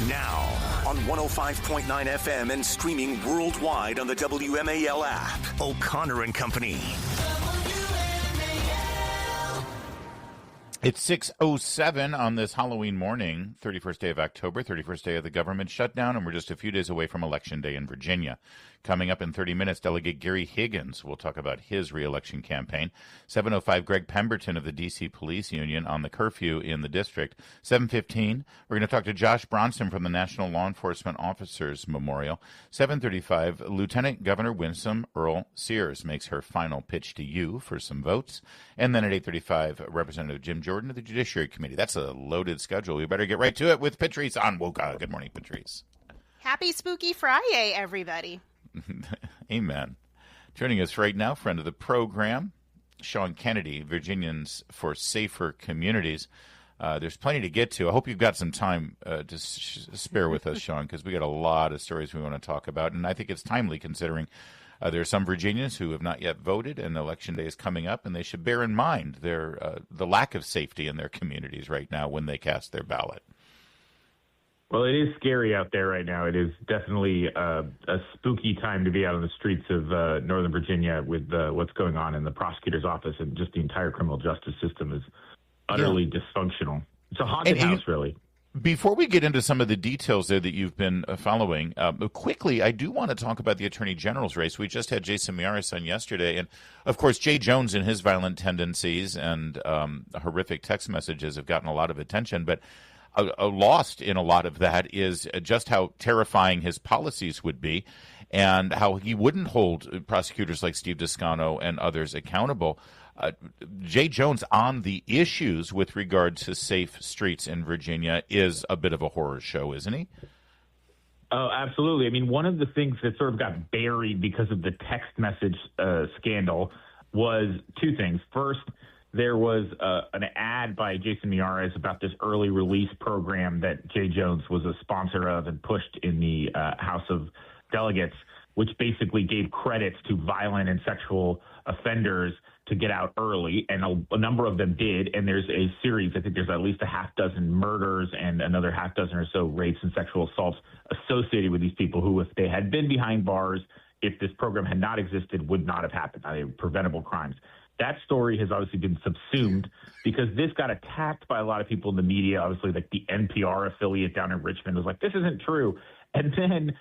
Now, on 105.9 FM and streaming worldwide on the WMAL app, O'Connor and Company. It's 6:07 on this Halloween morning, 31st day of October, 31st day of the government shutdown, and we're just a few days away from Election Day in Virginia. Coming up in 30 minutes, Delegate Geary Higgins will talk about his re-election campaign. 7:05, Greg Pemberton of the D.C. Police Union on the curfew in the district. 7:15, we're going to talk to Josh Bronson from the National Law Enforcement Officers Memorial. 7:35, Lieutenant Governor Winsome Earl Sears makes her final pitch to you for some votes. And then at 8:35, Representative Jim Jordan of the Judiciary Committee. That's a loaded schedule. We better get right to it with Patrice Onwuka. Good morning, Patrice. Happy Spooky Friday, everybody. Amen. Joining us right now, friend of the program, Sean Kennedy, Virginians for Safer Communities. There's plenty to get to. I hope you've got some time to spare with us, Sean, because we got a lot of stories we want to talk about, and I think it's timely considering there are some Virginians who have not yet voted, and Election Day is coming up, and they should bear in mind the lack of safety in their communities right now when they cast their ballot. Well, it is scary out there right now. It is definitely a spooky time to be out on the streets of Northern Virginia with what's going on in the prosecutor's office, and just the entire criminal justice system is utterly dysfunctional. It's a haunted house, really. Before we get into some of the details there that you've been following, quickly, I do want to talk about the Attorney General's race. We just had Jason Miyares on yesterday, and, of course, Jay Jones and his violent tendencies and horrific text messages have gotten a lot of attention, but lost in a lot of that is just how terrifying his policies would be and how he wouldn't hold prosecutors like Steve Descano and others accountable. Jay Jones on the issues with regard to safe streets in Virginia is a bit of a horror show, isn't he? Oh, absolutely. I mean, one of the things that sort of got buried because of the text message scandal was two things. First, there was an ad by Jason Miyares about this early release program that Jay Jones was a sponsor of and pushed in the House of Delegates, which basically gave credits to violent and sexual offenders to get out early, and a number of them did. And there's a series, I think there's at least a half dozen murders and another half dozen or so rapes and sexual assaults associated with these people who, if they had been behind bars, if this program had not existed, would not have happened. They were preventable crimes. That story has obviously been subsumed because this got attacked by a lot of people in the media. Obviously, like the NPR affiliate down in Richmond was like, this isn't true. And then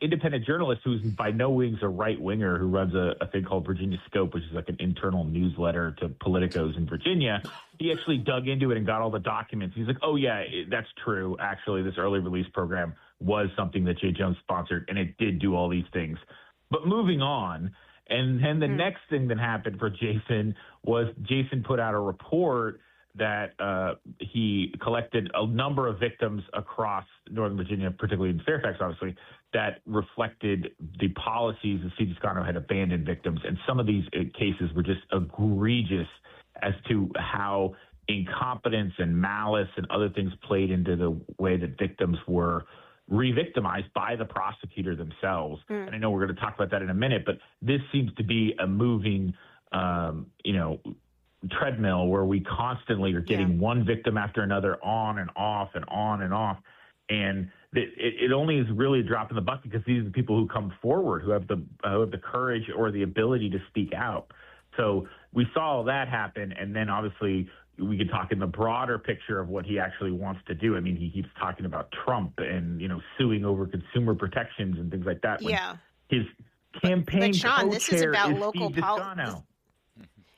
independent journalist who's by no means a right-winger who runs a thing called Virginia Scope, which is like an internal newsletter to politicos in Virginia, he actually dug into it and got all the documents. He's like, oh, yeah, that's true. Actually, this early release program was something that Jay Jones sponsored, and it did do all these things. But moving on, and then the next thing that happened for Jason was Jason put out a report that he collected a number of victims across Northern Virginia, particularly in Fairfax, obviously, that reflected the policies that Steve Descano had abandoned victims. And some of these cases were just egregious as to how incompetence and malice and other things played into the way that victims were re-victimized by the prosecutor themselves. And I know we're going to talk about that in a minute, but this seems to be a moving, treadmill where we constantly are getting one victim after another on and off and on and off. And it only is really a drop in the bucket because these are the people who come forward, who have the courage or the ability to speak out. So we saw all that happen. And then obviously we could talk in the broader picture of what he actually wants to do. I mean, he keeps talking about Trump and, suing over consumer protections and things like that. His campaign but Sean, this is about local politics.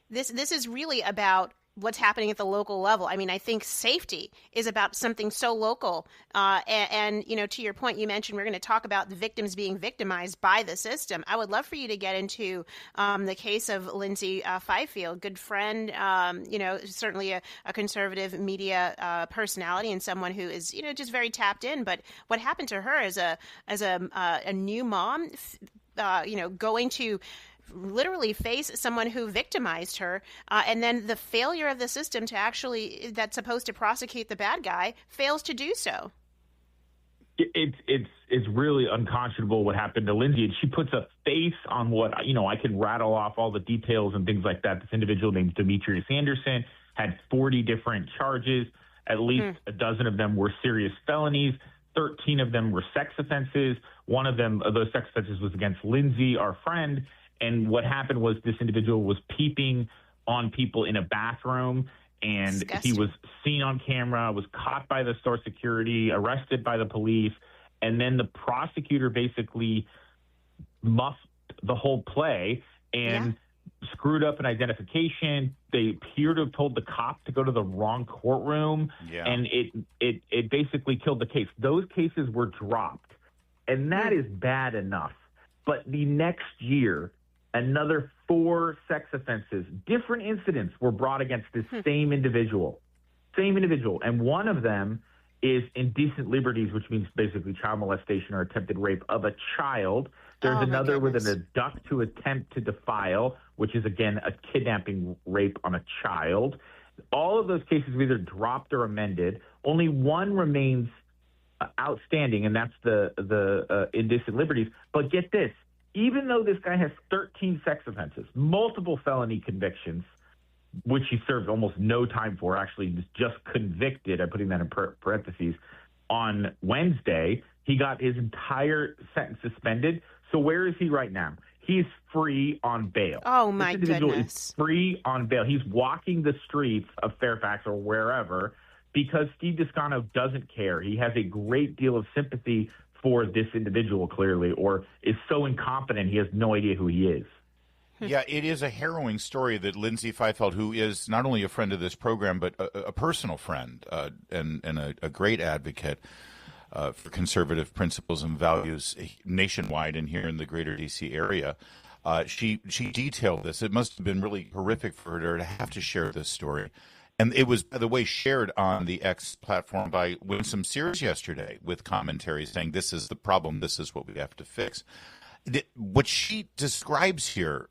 This is really about what's happening at the local level. I mean, I think safety is about something so local. And to your point, you mentioned we're going to talk about the victims being victimized by the system. I would love for you to get into the case of Lindsay Fifield, good friend, certainly a conservative media personality and someone who is, just very tapped in. But what happened to her as a new mom, going to literally face someone who victimized her, and then the failure of the system to actually, that's supposed to prosecute the bad guy, fails to do so. It's really unconscionable what happened to Lindsay. And she puts a face on what, I can rattle off all the details and things like that. This individual named Demetrius Anderson had 40 different charges. At least a dozen of them were serious felonies. 13 of them were sex offenses. One of those sex offenses was against Lindsay, our friend. And what happened was this individual was peeping on people in a bathroom, and Disgusting. he was seen on camera, was caught by the store security, arrested by the police. And then the prosecutor basically muffed the whole play and screwed up an identification. They appear to have told the cop to go to the wrong courtroom, and it basically killed the case. Those cases were dropped, and that is bad enough. But the next year, another 4 sex offenses, different incidents, were brought against this same individual. And one of them is indecent liberties, which means basically child molestation or attempted rape of a child. There's another with an abduct to attempt to defile, which is, again, a kidnapping rape on a child. All of those cases were either dropped or amended. Only one remains outstanding, and that's the indecent liberties. But get this. Even though this guy has 13 sex offenses, multiple felony convictions, which he served almost no time for, actually just convicted, I'm putting that in parentheses, on Wednesday, he got his entire sentence suspended. So where is he right now? He's free on bail. Oh, my this individual goodness. is free on bail. He's walking the streets of Fairfax or wherever because Steve Descano doesn't care. He has a great deal of sympathy for this individual, clearly, or is so incompetent he has no idea who he is. Yeah, it is a harrowing story that Lindsay Feifeld, who is not only a friend of this program, but a personal friend and a great advocate for conservative principles and values nationwide and here in the greater D.C. area. She detailed this. It must have been really horrific for her to have to share this story. And it was, by the way, shared on the X platform by Winsome Sears yesterday with commentary saying this is the problem, this is what we have to fix. What she describes here,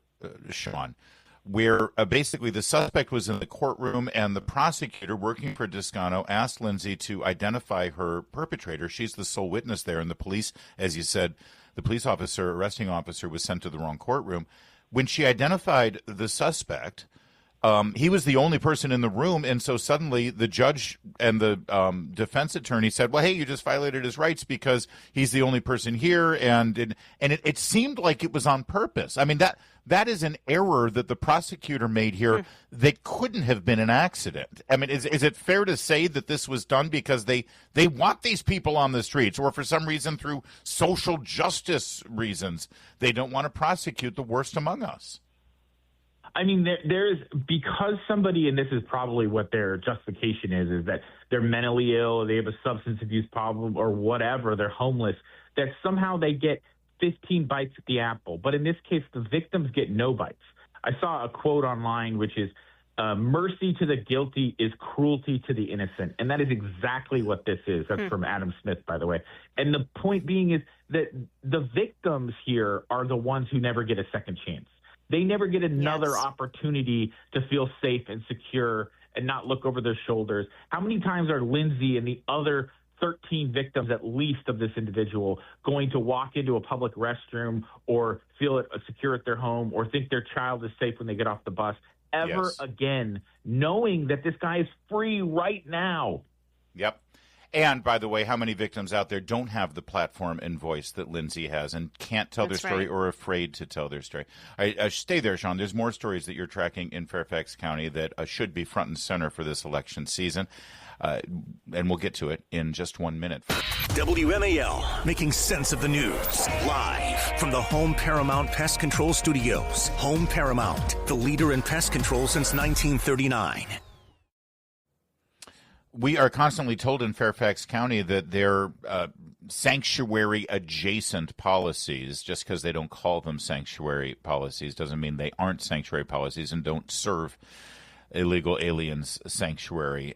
Sean, where basically the suspect was in the courtroom and the prosecutor working for Descano asked Lindsay to identify her perpetrator. She's the sole witness there, and the police, as you said, the police officer, arresting officer, was sent to the wrong courtroom. When she identified the suspect, he was the only person in the room, and so suddenly the judge and the defense attorney said, well, hey, you just violated his rights because he's the only person here, and it seemed like it was on purpose. I mean, that is an error that the prosecutor made here that couldn't have been an accident. I mean, is it fair to say that this was done because they want these people on the streets, or for some reason through social justice reasons, they don't want to prosecute the worst among us? I mean, there's because somebody, and this is probably what their justification is that they're mentally ill, or they have a substance abuse problem, or whatever, they're homeless, that somehow they get 15 bites at the apple. But in this case, the victims get no bites. I saw a quote online, which is, mercy to the guilty is cruelty to the innocent. And that is exactly what this is. That's from Adam Smith, by the way. And the point being is that the victims here are the ones who never get a second chance. They never get another opportunity to feel safe and secure and not look over their shoulders. How many times are Lindsay and the other 13 victims, at least, of this individual going to walk into a public restroom or feel secure at their home or think their child is safe when they get off the bus ever again, knowing that this guy is free right now? Yep. And, by the way, how many victims out there don't have the platform and voice that Lindsay has and can't tell their story or afraid to tell their story? Stay there, Sean. There's more stories that you're tracking in Fairfax County that should be front and center for this election season. And we'll get to it in just 1 minute. WMAL, making sense of the news. Live from the Home Paramount Pest Control Studios. Home Paramount, the leader in pest control since 1939. We are constantly told in Fairfax County that they're sanctuary-adjacent policies. Just because they don't call them sanctuary policies doesn't mean they aren't sanctuary policies and don't serve illegal aliens sanctuary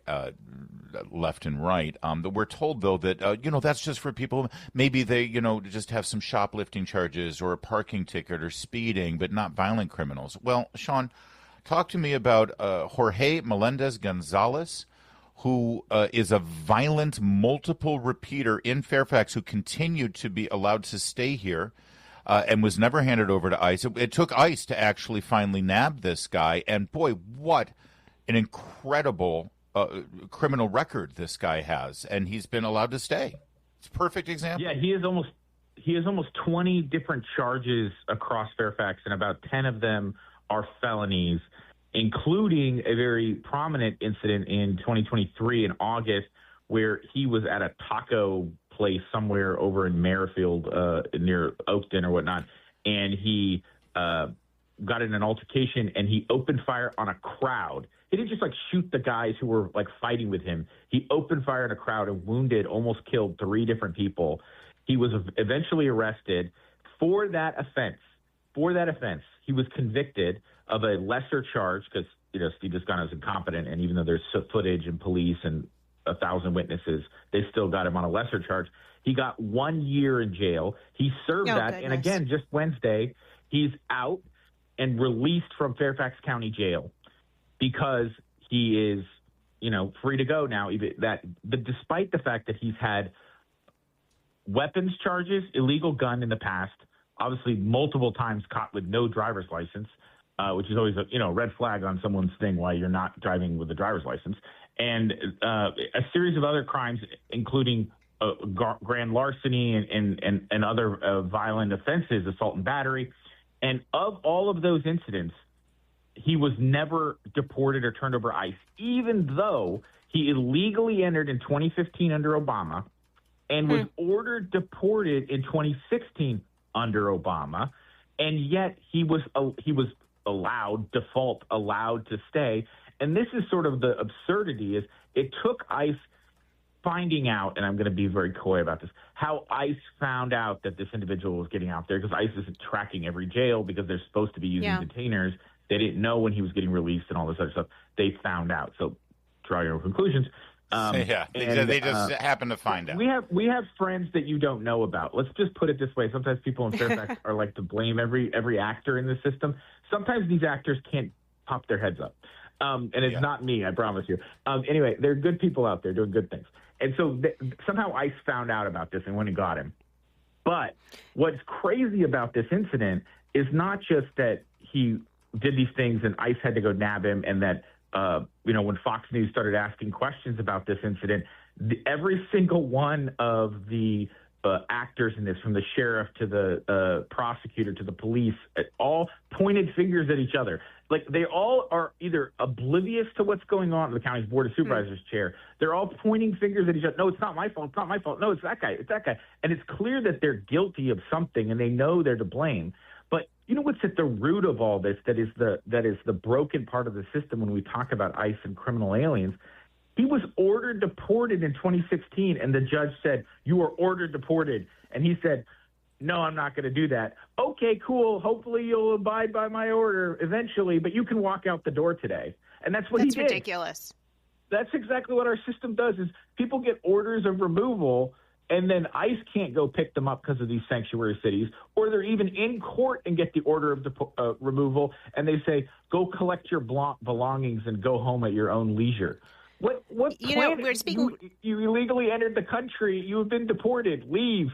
left and right. We're told, though, that, that's just for people, maybe they, just have some shoplifting charges or a parking ticket or speeding, but not violent criminals. Well, Sean, talk to me about Jorge Melendez-Gonzalez, who is a violent multiple repeater in Fairfax who continued to be allowed to stay here and was never handed over to ICE. It took ICE to actually finally nab this guy. And, boy, what an incredible criminal record this guy has. And he's been allowed to stay. It's a perfect example. Yeah, he has almost 20 different charges across Fairfax, and about 10 of them are felonies, including a very prominent incident in 2023 in August where he was at a taco place somewhere over in Merrifield near Oakton or whatnot, and he got in an altercation and he opened fire on a crowd. He didn't just shoot the guys who were fighting with him. He opened fire on a crowd and wounded, almost killed 3 different people. He was eventually arrested for that offense. He was convicted of a lesser charge because, Steve Descano is incompetent. And even though there's footage and police and 1,000 witnesses, they still got him on a lesser charge. He got 1 year in jail. He served that. Goodness. And again, just Wednesday, he's out and released from Fairfax County Jail because he is, free to go now. But despite the fact that he's had weapons charges, illegal gun in the past, obviously multiple times caught with no driver's license, which is always a red flag on someone's thing why you're not driving with a driver's license, and a series of other crimes, including grand larceny and other violent offenses, assault and battery. And of all of those incidents, he was never deported or turned over ICE, even though he illegally entered in 2015 under Obama and was ordered deported in 2016 under Obama, and yet he was allowed to stay. And this is sort of the absurdity: is it took ICE finding out, and I'm going to be very coy about this, how ICE found out that this individual was getting out there, because ICE isn't tracking every jail because they're supposed to be using detainers. They didn't know when he was getting released and all this other stuff. They found out. So draw your own conclusions. They just happen to find out. We have friends that you don't know about. Let's just put it this way. Sometimes people in Fairfax are to blame every actor in the system. Sometimes these actors can't pop their heads up. And it's not me, I promise you. Anyway, there are good people out there doing good things. And so somehow ICE found out about this and went and got him. But what's crazy about this incident is not just that he did these things and ICE had to go nab him, and that when Fox News started asking questions about this incident, every single one of the actors in this, from the sheriff to the prosecutor to the police, all pointed fingers at each other. They all are either oblivious to what's going on in the county's board of supervisors chair. They're all pointing fingers at each other. No, it's not my fault. It's not my fault. No, it's that guy. It's that guy. And it's clear that they're guilty of something and they know they're to blame. But you know what's at the root of all this that is the broken part of the system when we talk about ICE and criminal aliens? He was ordered deported in 2016, and the judge said, "You are ordered deported." And he said, "No, I'm not going to do that." Okay, cool. Hopefully you'll abide by my order eventually, but you can walk out the door today. And that's what he did. That's ridiculous. That's exactly what our system does, is people get orders of removal, and then ICE can't go pick them up because of these sanctuary cities, or they're even in court and get the order of removal, and they say, "Go collect your belongings and go home at your own leisure." What we're speaking. You illegally entered the country. You have been deported. Leave.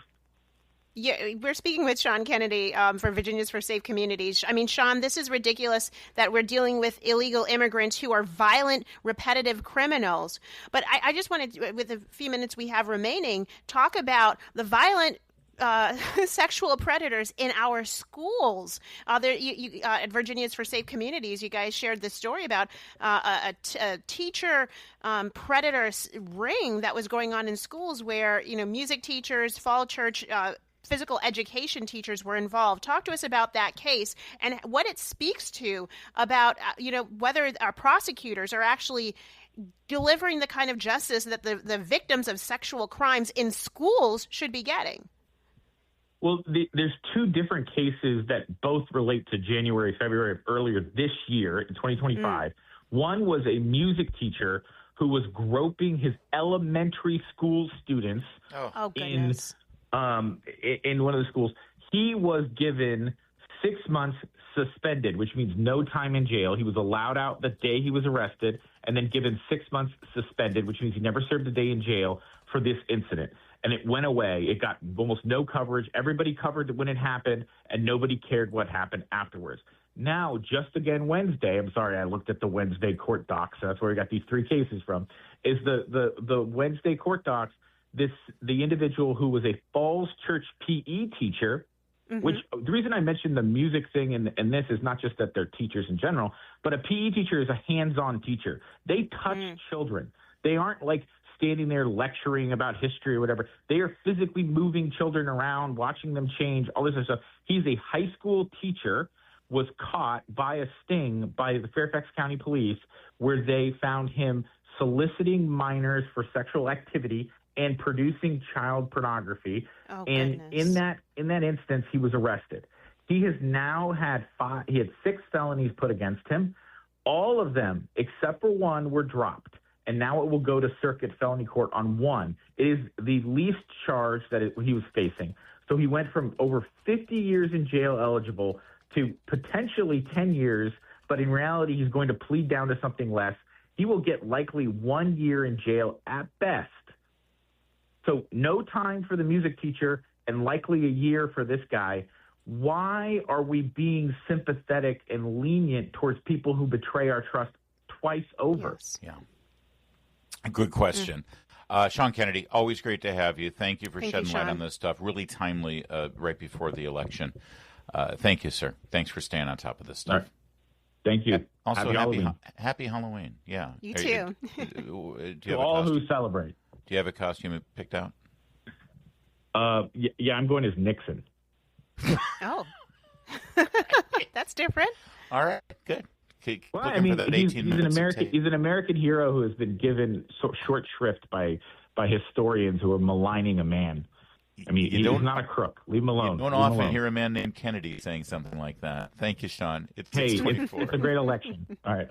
Yeah, we're speaking with Sean Kennedy for Virginians for Safe Communities. I mean, Sean, this is ridiculous that we're dealing with illegal immigrants who are violent, repetitive criminals. But I just wanted to, with the few minutes we have remaining, talk about the violent sexual predators in our schools. At Virginians for Safe Communities, you guys shared this story about a teacher predator ring that was going on in schools where, music teachers, fall church, physical education teachers were involved. Talk to us about that case and what it speaks to about, whether our prosecutors are actually delivering the kind of justice that the victims of sexual crimes in schools should be getting. Well, there's two different cases that both relate to January, February of earlier this year in 2025. One was a music teacher who was groping his elementary school students in one of the schools. He was given 6 months suspended, which means no time in jail. He was allowed out the day he was arrested and then given 6 months suspended, which means he never served a day in jail for this incident. And it went away. It got almost no coverage. Everybody covered it when it happened, and nobody cared what happened afterwards. Now, just again Wednesday, I'm sorry, I looked at the Wednesday court docs. So that's where we got these three cases from, is the Wednesday court docs. the individual who was a Falls Church PE teacher, which the reason I mentioned the music thing and this is not just that they're teachers in general, but a PE teacher is a hands-on teacher. They touch children. They aren't like standing there lecturing about history or whatever. They are physically moving children around, watching them change, all this other stuff. He's a high school teacher, was caught by a sting by the Fairfax County Police where they found him soliciting minors for sexual activity and producing child pornography. Oh, and goodness. in that instance, he was arrested. He has now had 6 felonies put against him. All of them, except for one, were dropped. And now it will go to circuit felony court on one. It is the least charge that he was facing. So he went from over 50 years in jail eligible to potentially 10 years, but in reality, he's going to plead down to something less. He will get likely 1 year in jail at best. So no time for the music teacher and likely a year for this guy. Why are we being sympathetic and lenient towards people who betray our trust twice over? Yes. Yeah. Good question. Sean Kennedy, always great to have you. Thank you for shedding light on this stuff. Really timely right before the election. Thank you, sir. Thanks for staying on top of this stuff. Right. Thank you. Also, happy Halloween. Yeah. You too. To all who celebrate. Do you have a costume picked out? Yeah, I'm going as Nixon. Oh, that's different. All right, good. Well, I mean, he's an American hero who has been given short shrift by historians who are maligning a man. I mean, he's not a crook. Leave him alone. You don't often hear a man named Kennedy saying something like that. Thank you, Sean. It's 6:24. It's a great election. All right.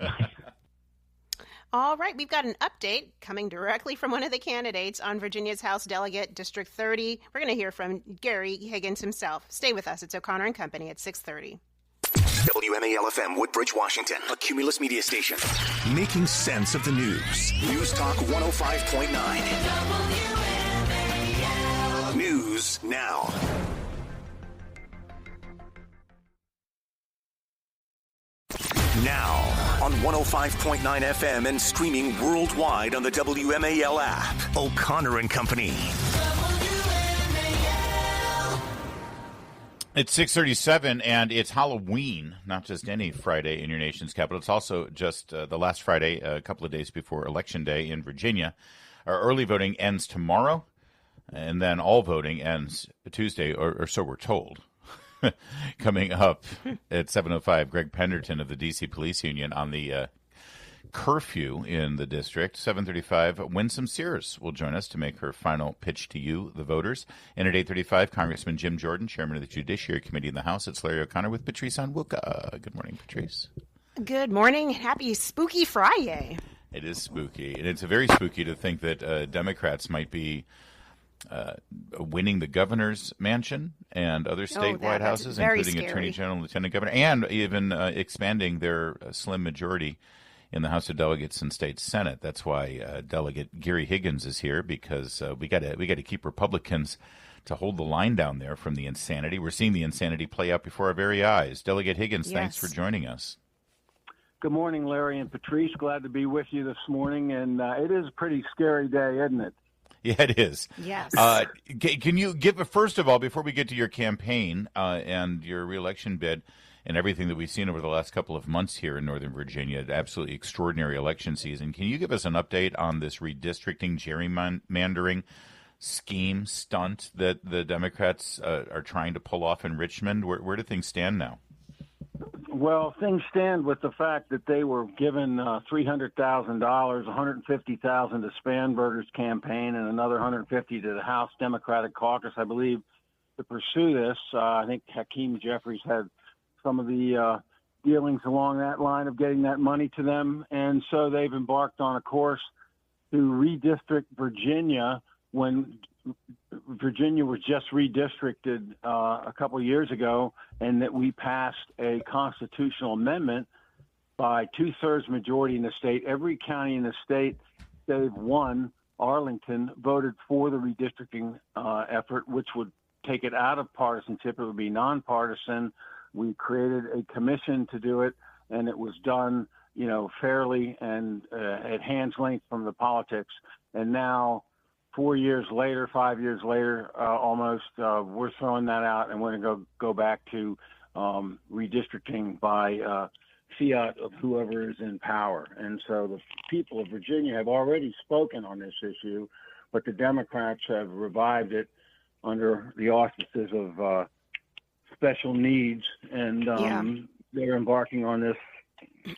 All right, we've got an update coming directly from one of the candidates on Virginia's House Delegate, District 30. We're going to hear from Geary Higgins himself. Stay with us. It's O'Connor and Company at 6:30. WMAL-FM, Woodbridge, Washington, a Cumulus media station. Making sense of the news. News Talk 105.9. WMAL. News now. Now on 105.9 FM and streaming worldwide on the WMAL app. O'Connor and Company. It's 6:37, and it's Halloween, not just any Friday in your nation's capital. It's also just the last Friday, a couple of days before Election Day in Virginia. Our early voting ends tomorrow, and then all voting ends Tuesday, or so we're told. Coming up at 7:05, Greg Penderton of the D.C. Police Union on the curfew in the district. 7:35, Winsome Sears will join us to make her final pitch to you, the voters. And at 8:35, Congressman Jim Jordan, chairman of the Judiciary Committee in the House. It's Larry O'Connor with Patrice Onwuka. Good morning, Patrice. Good morning. Happy Spooky Friday. It is spooky, and it's very spooky to think that Democrats might be winning the governor's mansion and other statewide houses, including scary. Attorney General, Lieutenant Governor, and even expanding their slim majority in the House of Delegates and State Senate. That's why Delegate Geary Higgins is here, because we got to keep Republicans to hold the line down there from the insanity. We're seeing the insanity play out before our very eyes. Delegate Higgins, thanks for joining us. Good morning, Larry and Patrice. Glad to be with you this morning, and it is a pretty scary day, isn't it? Yeah, it is. Yes. Can you give, first of all, before we get to your campaign and your reelection bid and everything that we've seen over the last couple of months here in Northern Virginia, absolutely extraordinary election season, can you give us an update on this redistricting, gerrymandering scheme stunt that the Democrats are trying to pull off in Richmond? Where do things stand now? Well, things stand with the fact that they were given $300,000, $150,000 to Spanberger's campaign, and another $150,000 to the House Democratic Caucus, I believe, to pursue this. I think Hakeem Jeffries had some of the dealings along that line of getting that money to them, and so they've embarked on a course to redistrict Virginia when Virginia was just redistricted a couple of years ago, and that we passed a constitutional amendment by 2/3 majority in the state. Every county in the state, save one, Arlington, voted for the redistricting effort, which would take it out of partisanship. It would be nonpartisan. We created a commission to do it, and it was done, fairly and at hand's length from the politics. And now 4 years later, 5 years later, almost, we're throwing that out, and we're going to go back to redistricting by fiat of whoever is in power. And so the people of Virginia have already spoken on this issue, but the Democrats have revived it under the auspices of special needs, and they're embarking on this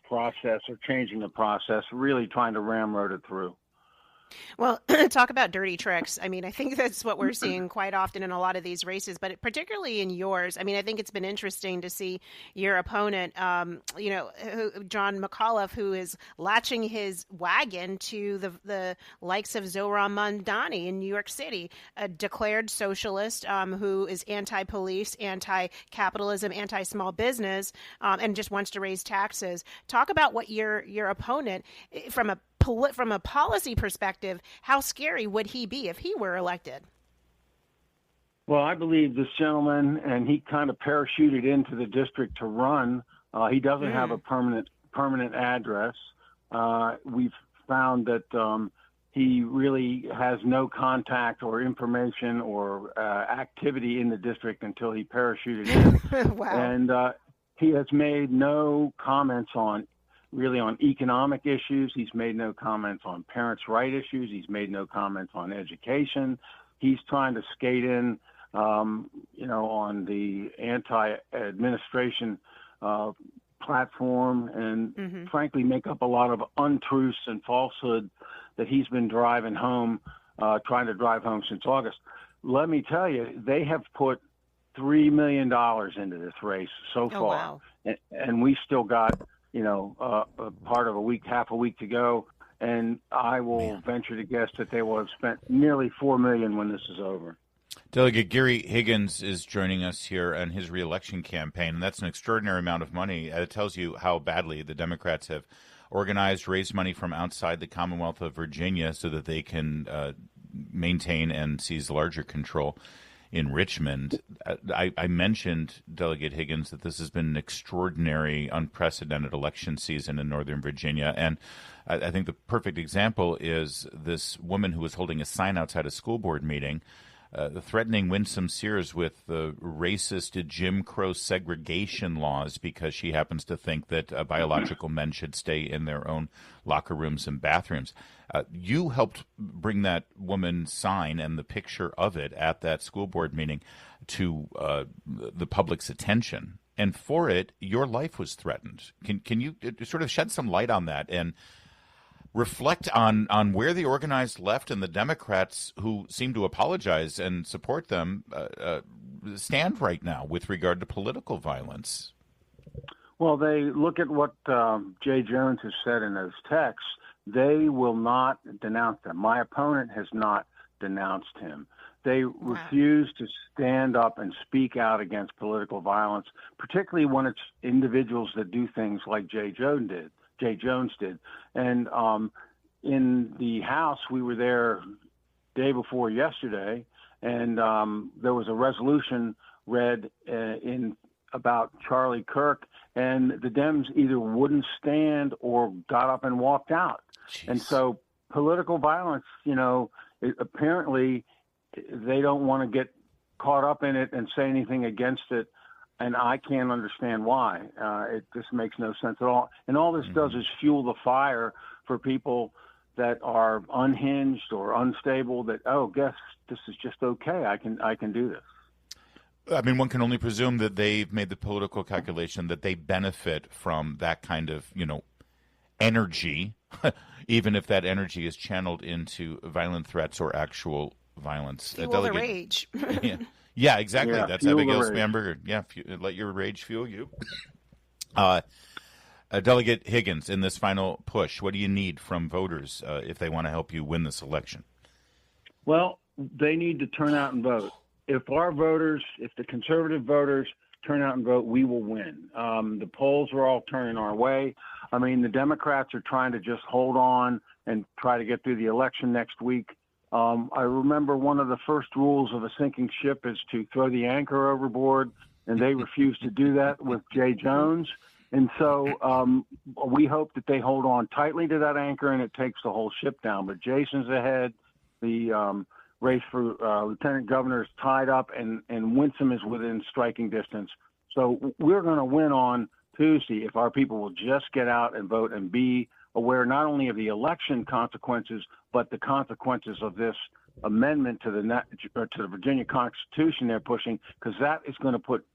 process or changing the process, really trying to ramrod it through. Well, talk about dirty tricks. I mean, I think that's what we're seeing quite often in a lot of these races, but particularly in yours. I mean, I think it's been interesting to see your opponent, John McAuliffe, who is latching his wagon to the likes of Zohran Mamdani in New York City, a declared socialist who is anti-police, anti-capitalism, anti-small business, and just wants to raise taxes. Talk about what your opponent, from a policy perspective, how scary would he be if he were elected? Well, I believe this gentleman, and he kind of parachuted into the district to run. He doesn't have a permanent address. We've found that he really has no contact or information or activity in the district until he parachuted in. Wow. And he has made no comments on economic issues. He's made no comments on parents' right issues. He's made no comments on education. He's trying to skate in, on the anti-administration platform and frankly make up a lot of untruths and falsehood that he's been trying to drive home since August. Let me tell you, they have put $3 million into this race so far. Wow. And we still got a part of half a week to go, and I will venture to guess that they will have spent nearly $4 million when this is over. Delegate Geary Higgins is joining us here on his reelection campaign, and that's an extraordinary amount of money. It tells you how badly the Democrats have organized, raised money from outside the Commonwealth of Virginia so that they can maintain and seize larger control in Richmond. I mentioned, Delegate Higgins, that this has been an extraordinary, unprecedented election season in Northern Virginia. And I think the perfect example is this woman who was holding a sign outside a school board meeting, threatening Winsome Sears with the racist Jim Crow segregation laws because she happens to think that biological men should stay in their own locker rooms and bathrooms. You helped bring that woman's sign and the picture of it at that school board meeting to the public's attention. And for it, your life was threatened. Can you sort of shed some light on that and reflect on where the organized left and the Democrats, who seem to apologize and support them, stand right now with regard to political violence? Well, they look at what Jay Jones has said in those texts. They will not denounce them. My opponent has not denounced him. They refuse to stand up and speak out against political violence, particularly when it's individuals that do things like Jay Jones did. And in the House, we were there day before yesterday, and there was a resolution read in about Charlie Kirk, and the Dems either wouldn't stand or got up and walked out. Jeez. And so political violence, apparently they don't want to get caught up in it and say anything against it. And I can't understand why. It just makes no sense at all. And all this does is fuel the fire for people that are unhinged or unstable that, guess this is just okay. I can do this. I mean, one can only presume that they've made the political calculation that they benefit from that kind of, energy, even if that energy is channeled into violent threats or actual violence. Fuel the rage. Yeah, exactly. Yeah, that's Abigail Spanberger. Yeah, let your rage fuel you. Delegate Higgins, in this final push, what do you need from voters if they want to help you win this election? Well, they need to turn out and vote. If the conservative voters turn out and vote, we will win. The polls are all turning our way. I mean, the Democrats are trying to just hold on and try to get through the election next week. I remember one of the first rules of a sinking ship is to throw the anchor overboard, and they refused to do that with Jay Jones. And so we hope that they hold on tightly to that anchor and it takes the whole ship down. But Jason's ahead. The race for lieutenant governor is tied up, and Winsome is within striking distance. So we're going to win on Tuesday if our people will just get out and vote and be aware not only of the election consequences, but the consequences of this amendment to the Virginia Constitution they're pushing, because that is going to put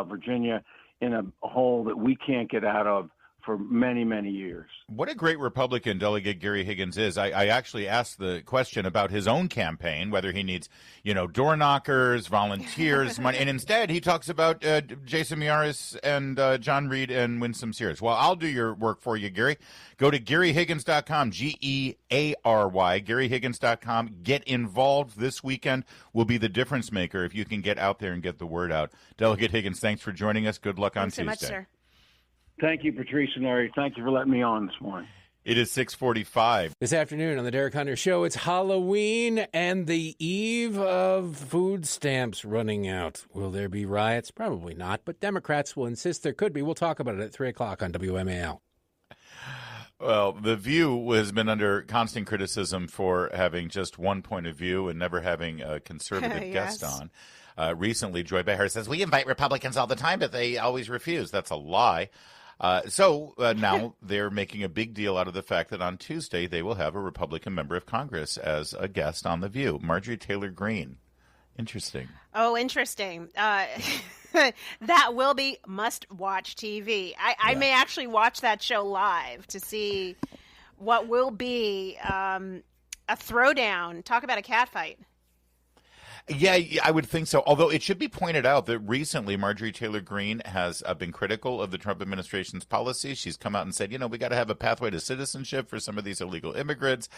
Virginia in a hole that we can't get out of for many, many years. What a great Republican Delegate Geary Higgins is. I actually asked the question about his own campaign, whether he needs, door knockers, volunteers, money, and instead he talks about Jason Miyares and John Reed and Winsome Sears. Well, I'll do your work for you, Geary. Go to GearyHiggins.com, Geary, GearyHiggins.com. Get involved. This weekend will be the difference maker if you can get out there and get the word out. Delegate Higgins, thanks for joining us. Good luck on Tuesday. Thanks so much, sir. Thank you, Patrice and Larry. Thank you for letting me on this morning. It is 6:45. This afternoon on the Derek Hunter Show, it's Halloween and the eve of food stamps running out. Will there be riots? Probably not, but Democrats will insist there could be. We'll talk about it at 3 o'clock on WMAL. Well, The View has been under constant criticism for having just one point of view and never having a conservative Yes. guest on. Recently, Joy Behar says, we invite Republicans all the time, but they always refuse. That's a lie. So now they're making a big deal out of the fact that on Tuesday they will have a Republican member of Congress as a guest on The View, Marjorie Taylor Greene. Interesting. Oh, interesting. That will be must-watch TV. I may actually watch that show live to see what will be a throwdown. Talk about a catfight. Yeah, I would think so. Although it should be pointed out that recently Marjorie Taylor Greene has been critical of the Trump administration's policies. She's come out and said, we got to have a pathway to citizenship for some of these illegal immigrants.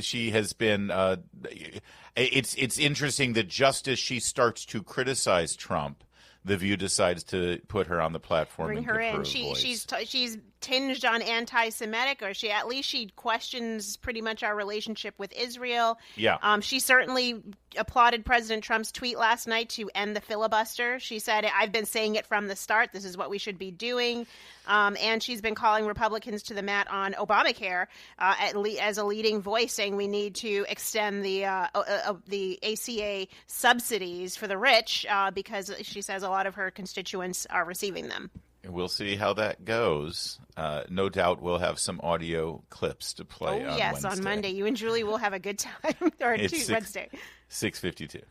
She has been it's interesting that just as she starts to criticize Trump, The View decides to put her on the platform Bring and her give in. her a voice. She's tinged on anti-Semitic, or she questions pretty much our relationship with Israel. Yeah. She certainly applauded President Trump's tweet last night to end the filibuster. She said, "I've been saying it from the start. This is what we should be doing." And she's been calling Republicans to the mat on Obamacare as a leading voice, saying we need to extend the ACA subsidies for the rich because she says a lot of her constituents are receiving them. We'll see how that goes. No doubt we'll have some audio clips to play on yes, Wednesday. on Monday. You and Julie will have a good time. Or It's Wednesday. 6:52.